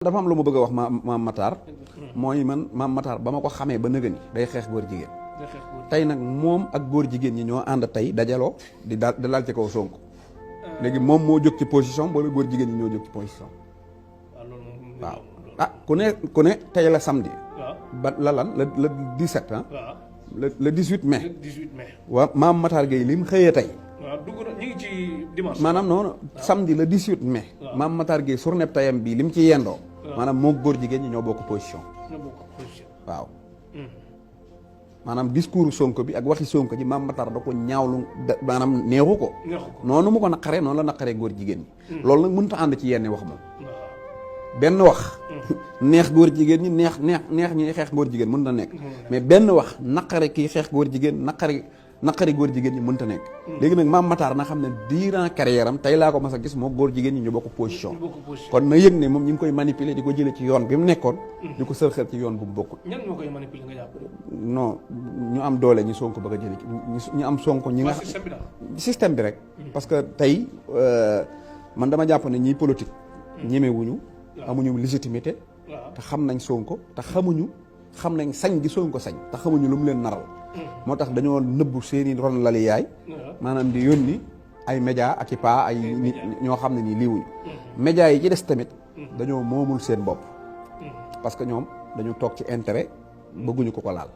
dafa am lu ma bëgg a wax maam Matar mooy man maam Matar ba ma ko xamee ba nëgëni day xeex góor jigéen tey nag moom ak góor jigéen ñi ñoo ànd tey dajaloo di dal ci kaw Sonko léegi moom moo jóg ci position wala góor jigéen ñi ñoo jóg ci position waaw ku ne tey la samedi ba lan le 17 ah le 18 mai waaw maam Matar Gueye li mu xëyee tey dugg na ñu ngi ci dimanche maanaam noonu samedi le 18 mai maam Matar Gueye journée tayam bii li mu ci yendoo maanaam moo góor jigéen ñi ñoo bokk position waaw maanaam discours Sonko bi ak waxi Sonko ji maam Matar da ko ñaawlu maanaam neexu ko noonu mu ko naqaree noonu la naqaree góor jigéen ñi loolu nag mënut a ànd ci yenn wax moom benn wax neex góor jigéen ñi neex ñi xeex góor jigéen mën na nekk mais benn wax naqare kii xeex góor jigéen naqari góor jigéen ñi mënta nekk léegi nag maam Matar na xam ne durant carrière am tey laa ko mas a gis moo góor jigéen ñi ñu bokk position kon na yëg ne moom ñi ngi koy manipuler di ko jële ci yoon bi mu nekkoon di ko sërxal ci yoon bu mu bokkul ñan ñoo koy manipuler nga jàpp non ñu am doole ñi Sonko bëgg a jële ñu am Sonko ñi nga système bi rek parce que tey man dama jàpp ne ñiy politique ñemewuñu amuñu légitimité te xam nañ Sonko te xam nañ sañ gi Sonko sañ te xamuñu lu mu leen naral moo tax dañoo nëbbu seeni ron lali yaay maanaam di yónni ay média ak i paa ay nit ñoo xam ne nii liiwuñu média yi ci des tamit dañoo moomul seen bopp parce que ñoom dañu toog ci intérêt bëgguñu ko laal